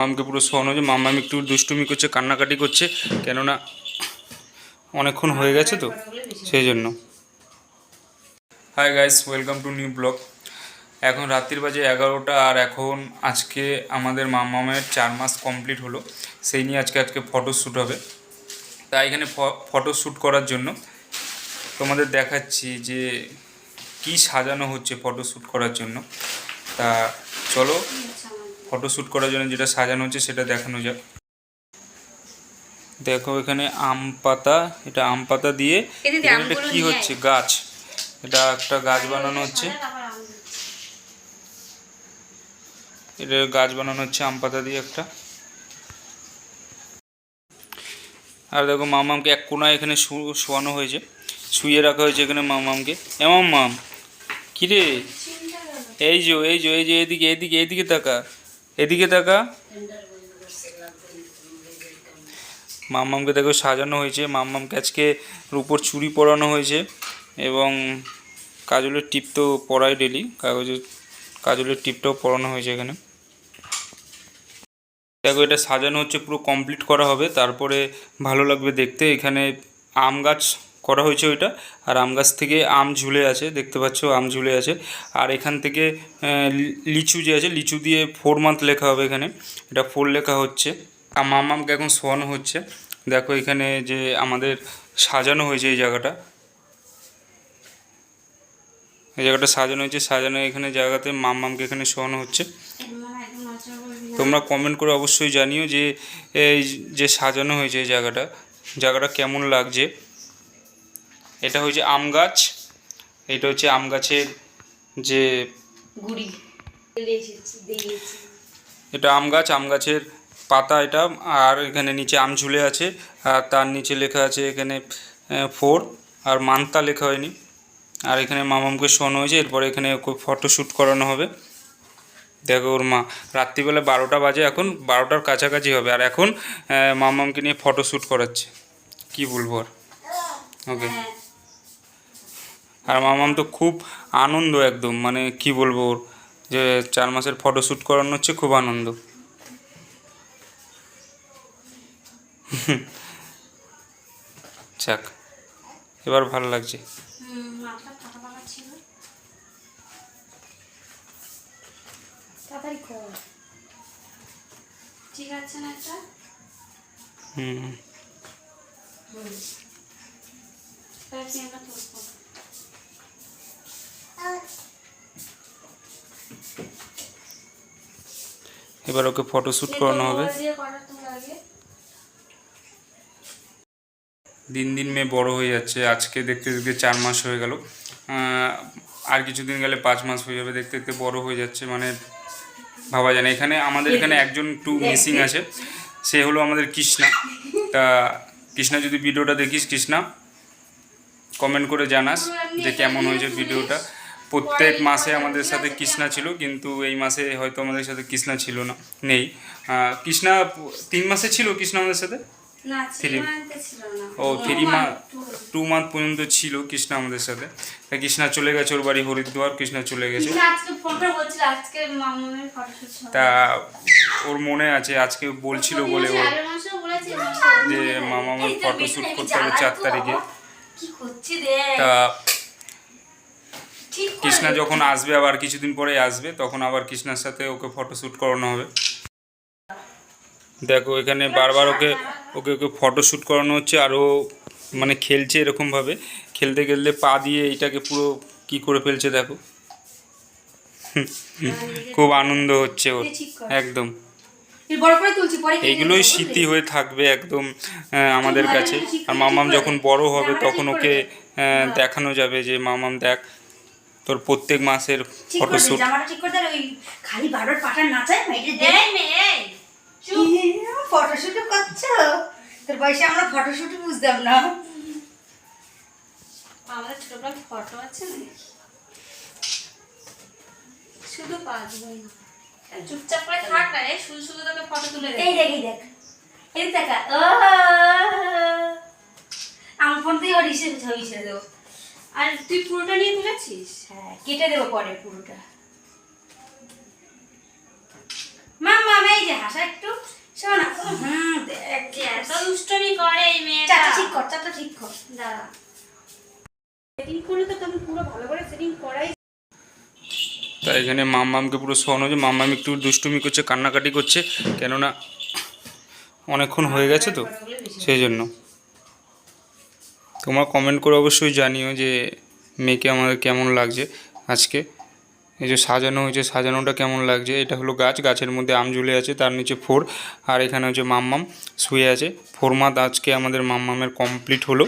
মামকে পুরো শোয়ানো হয়েছে। মাম্মাম একটু দুষ্টুমি করছে, কান্নাকাটি করছে, কেননা অনেকক্ষণ হয়ে গেছে তো সেই জন্য। Hi guys, welcome to new blog. এখন রাত্রির বাজে 11টা, আর এখন আজকে আমাদের মাম্মামের 4 মাস কমপ্লিট হলো। সেই নিয়ে আজকে ফটোশ্যুট হবে। তাই এখানে ফটোশ্যুট করার জন্য তোমাদের দেখাচ্ছি যে কি সাজানো হচ্ছে ফটোশ্যুট করার জন্য। তা চলো ফটোশ্যুট করার জন্য যেটা সাজানো হচ্ছে সেটা দেখানো যাক। দেখো এখানে আম পাতা, এটা আম পাতা দিয়ে এটা কি হচ্ছে, গাছ, এটা একটা গাছ বানানো হচ্ছে। এটা গাছ বানানো হচ্ছে আম পাতা দিয়ে একটা। আর দেখো মামামকে এক কোনায় এখানে শোয়ানো হয়েছে, শুয়ে রাখা হয়েছে এখানে মামামকে। এমন মাম কিরে, এই যে এদিকে এদিকে এদিকে তাকা, এদিকে তাকা। মাম্মামকে দেখো সাজানো হয়েছে। মাম্মামকে আজকে রূপোর চুড়ি পরানো হয়েছে এবং কাজলের টিপ তো পরাই ডেলি, কাজলের টিপটাও পরানো হয়েছে এখানে। দেখো এটা সাজানো হচ্ছে, পুরো কমপ্লিট করা হবে, তারপরে ভালো লাগবে দেখতে। এখানে আম গাছ করা হয়েছে ওইটা, আর আম গাছ থেকে আম ঝুলে আছে, দেখতে পাচ্ছ আম ঝুলে আছে। আর এখান থেকে লিচু যে আছে, লিচু দিয়ে 4 মান্থ লেখা হবে এখানে, এটা 4 লেখা হচ্ছে। আর মামামকে এখন শোয়ানো হচ্ছে। দেখো এখানে যে আমাদের সাজানো হয়েছে এই জায়গাটা, সাজানো হয়েছে, সাজানো এখানে জায়গাতে মামামকে এখানে শোয়ানো হচ্ছে। তোমরা কমেন্ট করে অবশ্যই জানিও যে এই যে সাজানো হয়েছে এই জায়গাটা কেমন লাগছে। এটা হচ্ছে আম গাছ, এটা হচ্ছে আম গাছের যে গুড়ি, এটা আম গাছের পাতা এটা। আর এখানে নিচে আম ঝুলে আছে, আর তার নিচে লেখা আছে এখানে 4, আর মান্থটা লেখা হয়নি। আর এখানে মামামকে শোয়ানো হয়েছে, এরপরে এখানে ফটোশ্যুট করানো হবে। দেখো ওর মা, রাত্রিবেলা 12টা বাজে, এখন 12টার কাছাকাছি হবে, আর এখন মামামকে নিয়ে ফটোশ্যুট করাচ্ছে। কি বলবো আর, ওকে। আর মামাম তো খুব আনন্দ একদম, মানে কি বলবো, ওর যে 4 মাসের ফটোশ্যুট করানো হচ্ছে, খুব আনন্দ। যাক, এবার ভালো লাগছে। ঠিক আছে না এটা? এবার ওকে ফটোশ্যুট করানো হবে। দিন দিন মেয়ে বড় হয়ে যাচ্ছে, আজকে দেখতে দেখতে 4 মাস হয়ে গেল, আর কিছুদিন গেলে 5 মাস হয়ে যাবে। দেখতে দেখতে বড় হয়ে যাচ্ছে, মানে ভাবা যায় না। এখানে আমাদের এখানে একজন একটু মিসিং আছে, সে হলো আমাদের কৃষ্ণা। তা কৃষ্ণা, যদি ভিডিওটা দেখিস, কৃষ্ণা কমেন্ট করে জানাস যে কেমন হয়েছে ভিডিওটা। প্রত্যেক মাসে আমাদের সাথে কৃষ্ণা ছিল, কিন্তু এই মাসে হয়তো আমাদের সাথে কৃষ্ণা ছিল না, নেই। কৃষ্ণা 3 মাসে ছিল, কৃষ্ণা আমাদের সাথে 2 মান্থ পর্যন্ত ছিল কৃষ্ণা আমাদের সাথে। তা কৃষ্ণা চলে গেছে ওর বাড়ি হরিদ্বার, কৃষ্ণা চলে গেছে। তা ওর মনে আছে, আজকে বলছিল বলে ও যে মামা আমার ফটোশ্যুট করতে হবে 4 তারিখে। তা কৃষ্ণা যখন আসবে, আবার কিছুদিন পরে আসবে, তখন আবার কৃষ্ণার সাথে ওকে ফটোশ্যুট করানো হবে। দেখো এখানে বারবার ওকে ওকে ওকে ফটোশ্যুট করানো হচ্ছে, আর ও মানে খেলছে এরকমভাবে, খেলতে খেলতে পা দিয়ে এইটাকে পুরো কি করে ফেলছে দেখো। খুব আনন্দ হচ্ছে ওর একদম। এইগুলোই স্মৃতি হয়ে থাকবে একদম আমাদের কাছে। আর মামাম যখন বড় হবে তখন ওকে দেখানো যাবে যে মামাম দেখ তোর প্রত্যেক মাসের ফটোশ্যুট। ফটোশুট করছো? তোর বয়সে আমরা ফটোশুট বুঝতাম না। আমাদের ছোটবেলার ফটো আছে না, শুধু পাঁচবার না, চুপচাপ করে থাক না রে, শুধু শুধু তোকে ফটো তুলে দে। এই দেখ, এই দেখ, এই দেখা। ও আমার ফোন থেকে ওর হিসেবে ছবি ছেড়ে দেবো। আর তুই পুরোটা নিয়ে তুলেছিস? হ্যাঁ, কেটে দেবো পরে পুরোটা। মাম্মা এই যে হাসা একটু শোনা। দেখ যে এত দুষ্টুমি করে এই মেয়েটা। চাটা ঠিক কর দাঁড়া। সেটিং করলে তো তুমি পুরো ভালো করে সেটিং করাই। তাই এখানে মাম্মামকে পুরো শোয়ানো যে মাম্মাম একটু দুষ্টুমি করছে, কান্নাকাটি করছে, কেননা অনেকক্ষণ হয়ে গেছে তো সেই জন্য। তোমরা কমেন্ট করে অবশ্যই জানিও যে মেয়েকে আমাদের কেমন লাগছে আজকে। এই যে সাজানো হয়েছে, সাজানোটা কেমন লাগছে। এটা হলো গাছ, গাছের মধ্যে আম ঝুলে আছে, তার নিচে 4, আর এখানে হচ্ছে মাম্মাম শুয়ে আছে। 4 মান্থ আজকে আমাদের মাম্মামের কমপ্লিট হলো।